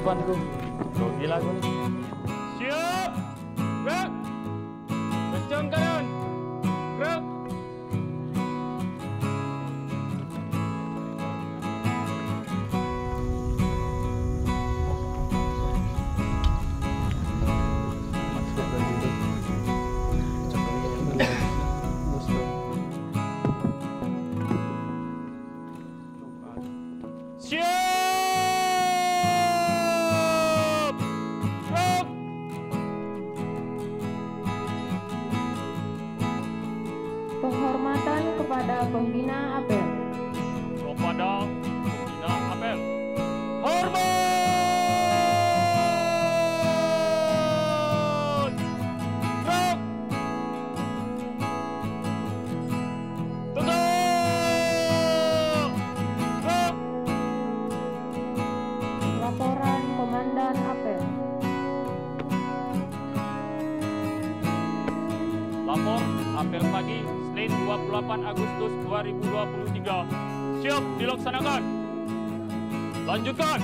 depanku. Grogi lah gue. Siap! Gerak! Kencang kanan! Gerak! Siap! Gerak! Penghormatan kepada pembina apel. Kepada pembina apel. Hormat! Gerak! Tegak! Gerak! Laporan Komandan Apel. Lapor apel pagi Senin 28 Agustus 2023. Siap dilaksanakan. Lanjutkan.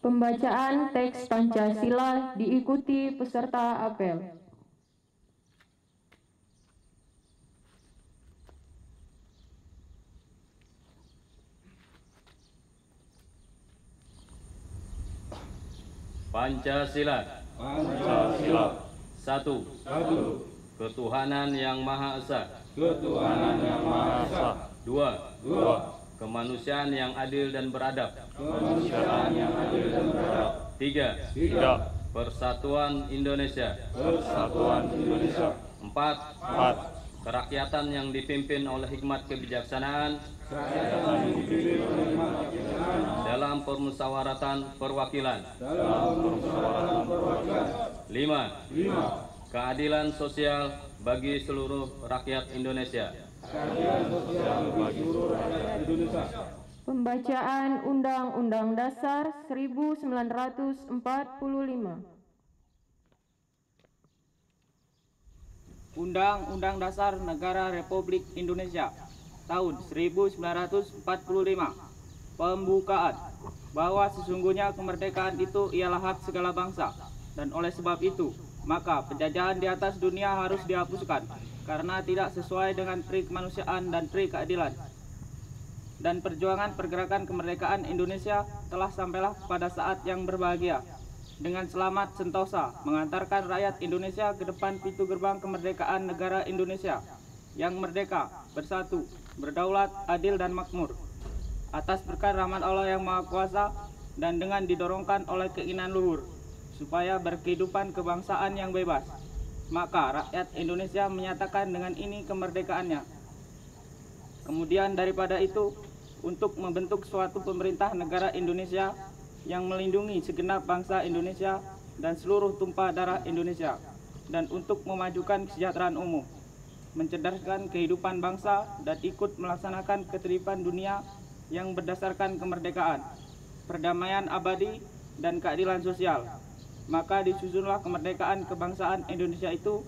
Pembacaan teks Pancasila diikuti peserta apel. Pancasila. Pancasila. 1. Ketuhanan yang Maha Esa. Ketuhanan yang Maha Esa. 2. Kemanusiaan yang adil dan beradab. Kemanusiaan yang adil dan beradab. 3. 3. Persatuan Indonesia. Persatuan Indonesia. 4. 4. Kerakyatan yang dipimpin oleh hikmat kebijaksanaan dalam permusyawaratan perwakilan. 5. Keadilan sosial bagi seluruh rakyat Indonesia. Pembacaan Undang-Undang Dasar 1945. Undang-Undang Dasar Negara Republik Indonesia tahun 1945. Pembukaan bahwa sesungguhnya kemerdekaan itu ialah hak segala bangsa, dan oleh sebab itu maka penjajahan di atas dunia harus dihapuskan karena tidak sesuai dengan pri kemanusiaan dan pri keadilan. Dan perjuangan pergerakan kemerdekaan Indonesia telah sampailah pada saat yang berbahagia, dengan selamat sentosa mengantarkan rakyat Indonesia ke depan pintu gerbang kemerdekaan negara Indonesia yang merdeka, bersatu, berdaulat, adil dan makmur atas berkat rahmat Allah yang Maha Kuasa, dan dengan didorongkan oleh keinginan luhur supaya berkehidupan kebangsaan yang bebas, maka rakyat Indonesia menyatakan dengan ini kemerdekaannya. Kemudian daripada itu, untuk membentuk suatu pemerintah negara Indonesia yang melindungi segenap bangsa Indonesia dan seluruh tumpah darah Indonesia, dan untuk memajukan kesejahteraan umum, mencerdaskan kehidupan bangsa, dan ikut melaksanakan ketertiban dunia yang berdasarkan kemerdekaan, perdamaian abadi, dan keadilan sosial. Maka disusunlah kemerdekaan kebangsaan Indonesia itu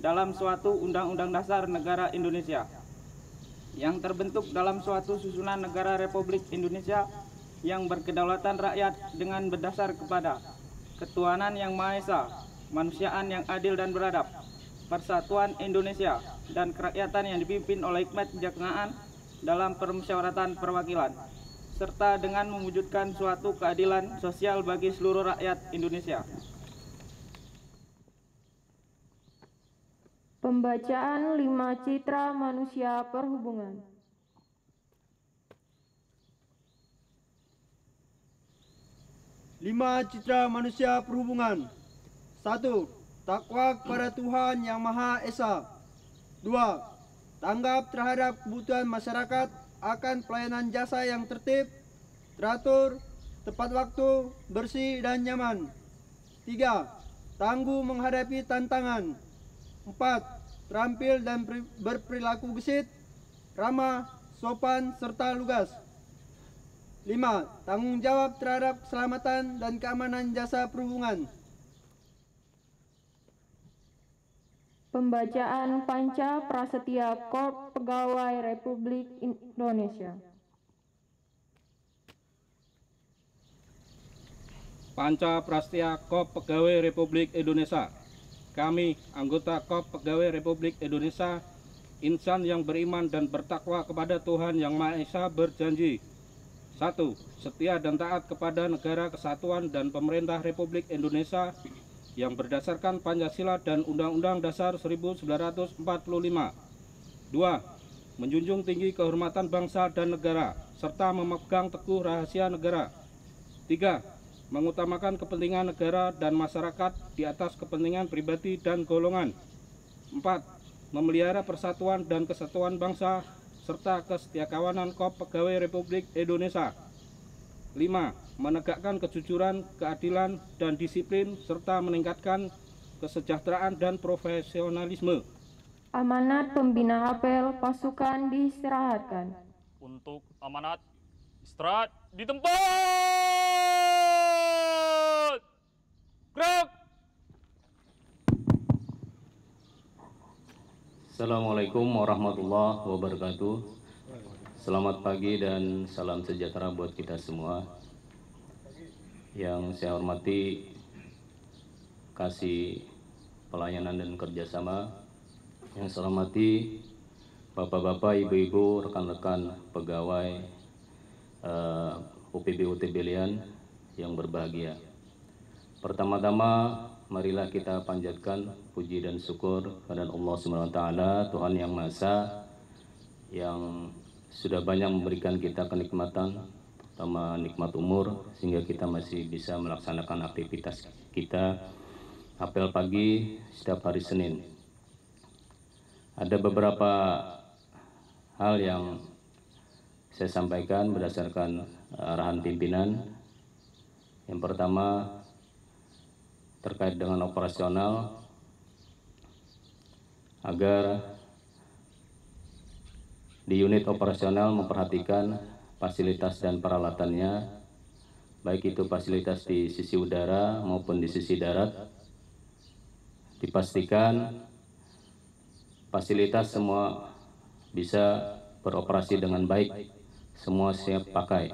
dalam suatu Undang-Undang Dasar Negara Indonesia yang terbentuk dalam suatu susunan negara Republik Indonesia yang berkedaulatan rakyat dengan berdasar kepada ketuhanan yang Maha Esa, kemanusiaan yang adil dan beradab, persatuan Indonesia, dan kerakyatan yang dipimpin oleh hikmat kebijaksanaan dalam permusyawaratan perwakilan, serta dengan mewujudkan suatu keadilan sosial bagi seluruh rakyat Indonesia. Pembacaan 5 Citra Manusia Perhubungan. Lima citra manusia perhubungan. 1. Takwa kepada Tuhan Yang Maha Esa. 2. Tanggap terhadap kebutuhan masyarakat akan pelayanan jasa yang tertib, teratur, tepat waktu, bersih dan nyaman. 3. Tangguh menghadapi tantangan. 4. Terampil dan berperilaku gesit, ramah, sopan, serta lugas. 5. Tanggung jawab terhadap keselamatan dan keamanan jasa perhubungan. Pembacaan Panca Prasetya Korps Pegawai Republik Indonesia. Panca Prasetya Korps Pegawai Republik Indonesia. Kami, anggota Korps Pegawai Republik Indonesia, insan yang beriman dan bertakwa kepada Tuhan Yang Maha Esa berjanji: 1. Setia dan taat kepada negara kesatuan dan pemerintah Republik Indonesia yang berdasarkan Pancasila dan Undang-Undang Dasar 1945. 2. Menjunjung tinggi kehormatan bangsa dan negara, serta memegang teguh rahasia negara. 3. Mengutamakan kepentingan negara dan masyarakat di atas kepentingan pribadi dan golongan. 4. Memelihara persatuan dan kesatuan bangsa, serta kesetiakawanan Korps Pegawai Republik Indonesia. 5. Menegakkan kejujuran, keadilan, dan disiplin, serta meningkatkan kesejahteraan dan profesionalisme. Amanat pembina apel pasukan diistirahatkan. Untuk amanat, istirahat di tempat. Gerak. Assalamualaikum warahmatullahi wabarakatuh. Selamat pagi dan salam sejahtera buat kita semua. Yang saya hormati Kasih Pelayanan dan Kerjasama, yang saya hormati Bapak-bapak, Ibu-ibu, rekan-rekan pegawai UPB Tebelian yang berbahagia. Pertama-tama marilah kita panjatkan puji dan syukur kepada Allah SWT, Tuhan Yang Maha Esa, yang sudah banyak memberikan kita kenikmatan, terutama nikmat umur, sehingga kita masih bisa melaksanakan aktivitas kita apel pagi setiap hari Senin. Ada beberapa hal yang saya sampaikan berdasarkan arahan pimpinan. Yang pertama terkait dengan operasional, agar di unit operasional memperhatikan fasilitas dan peralatannya, baik itu fasilitas di sisi udara maupun di sisi darat. Dipastikan fasilitas semua bisa beroperasi dengan baik, semua siap pakai.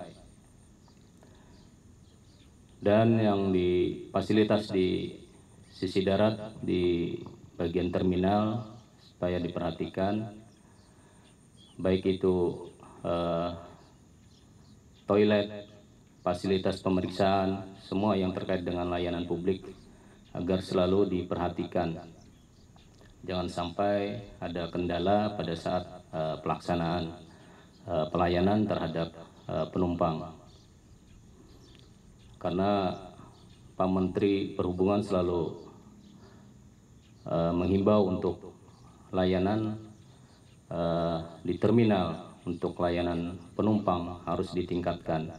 Dan yang di fasilitas di sisi darat, di bagian terminal, supaya diperhatikan, baik itu toilet, fasilitas pemeriksaan, semua yang terkait dengan layanan publik, agar selalu diperhatikan. Jangan sampai ada kendala pada saat pelaksanaan pelayanan terhadap penumpang. Karena Pak Menteri Perhubungan selalu menghimbau untuk layanan di terminal, untuk layanan penumpang harus ditingkatkan.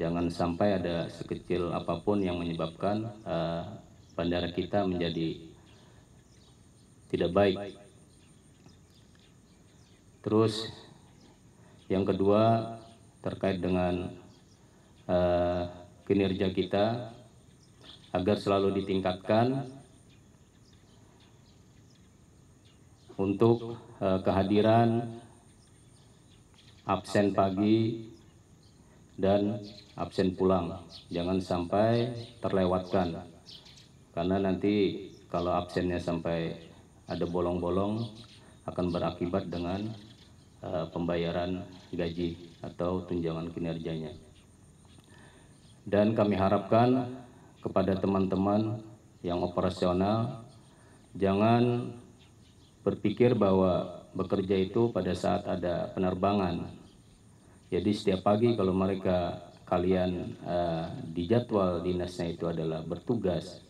Jangan sampai ada sekecil apapun yang menyebabkan bandara kita menjadi tidak baik. Terus yang kedua terkait dengan kinerja kita, agar selalu ditingkatkan untuk kehadiran absen pagi dan absen pulang. Jangan sampai terlewatkan, karena nanti kalau absennya sampai ada bolong-bolong akan berakibat dengan pembayaran gaji atau tunjangan kinerjanya. Dan kami harapkan kepada teman-teman yang operasional, jangan berpikir bahwa bekerja itu pada saat ada penerbangan. Jadi setiap pagi kalau kalian di jadwal dinasnya itu adalah bertugas,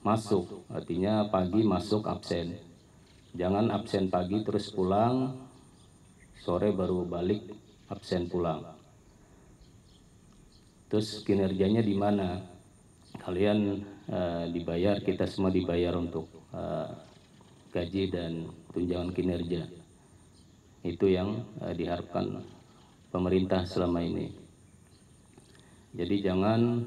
masuk, artinya pagi masuk absen. Jangan absen pagi terus pulang, sore baru balik absen pulang. Terus kinerjanya di mana? Kalian dibayar, kita semua dibayar untuk gaji dan tunjangan kinerja. Itu yang diharapkan pemerintah selama ini. Jadi jangan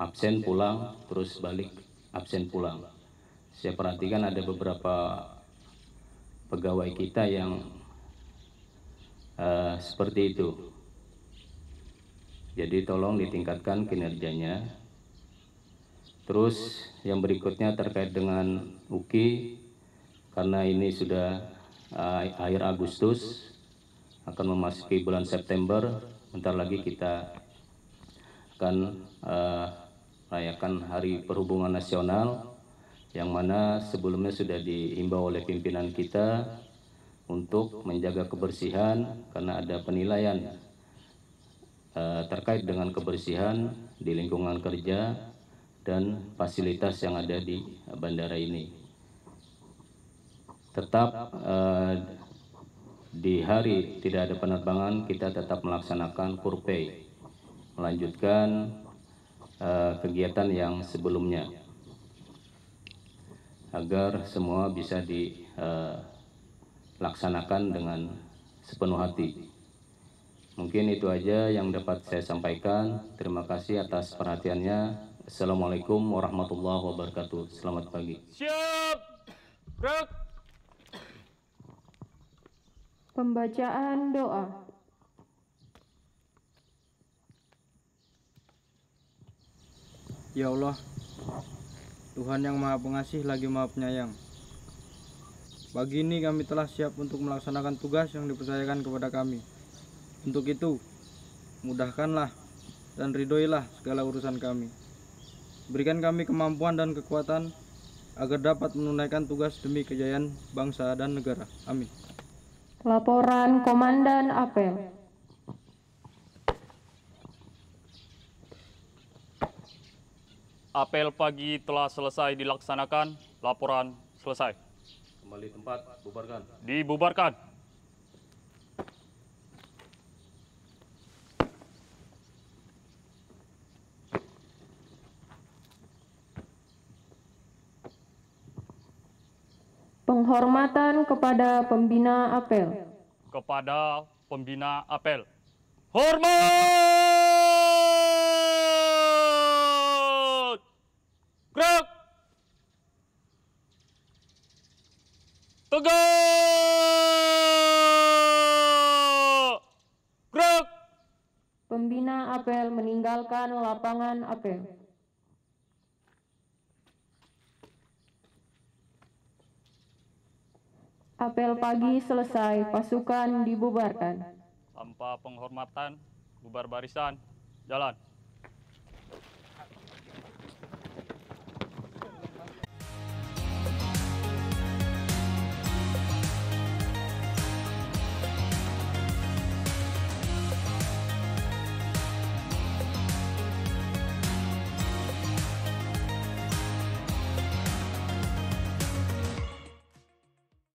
absen pulang terus balik, absen pulang. saya perhatikan ada beberapa pegawai kita yang seperti itu. Jadi tolong ditingkatkan kinerjanya. Terus yang berikutnya terkait dengan UKI, karena ini sudah akhir Agustus, akan memasuki bulan September, bentar lagi kita akan merayakan Hari Perhubungan Nasional, yang mana sebelumnya sudah dihimbau oleh pimpinan kita untuk menjaga kebersihan, karena ada penilaian terkait dengan kebersihan di lingkungan kerja dan fasilitas yang ada di bandara ini. Tetap di hari tidak ada penerbangan, kita tetap melaksanakan kurpay, melanjutkan kegiatan yang sebelumnya, agar semua bisa dilaksanakan dengan sepenuh hati. Mungkin itu aja yang dapat saya sampaikan. Terima kasih atas perhatiannya. Assalamualaikum warahmatullahi wabarakatuh. Selamat pagi. Siap. Gerak. Pembacaan doa. Ya Allah, Tuhan yang Maha Pengasih lagi Maha Penyayang. Pagi ini kami telah siap untuk melaksanakan tugas yang dipercayakan kepada kami. Untuk itu, mudahkanlah dan ridhoilah segala urusan kami. Berikan kami kemampuan dan kekuatan agar dapat menunaikan tugas demi kejayaan bangsa dan negara. Amin. Laporan Komandan Apel. Apel pagi telah selesai dilaksanakan. Laporan selesai. Kembali tempat, bubarkan. Dibubarkan. Penghormatan kepada pembina apel. Kepada pembina apel. Hormat! Gerak! Tegak! Gerak! Pembina apel meninggalkan lapangan apel. Apel pagi selesai, pasukan dibubarkan. Tanpa penghormatan, bubar barisan, jalan.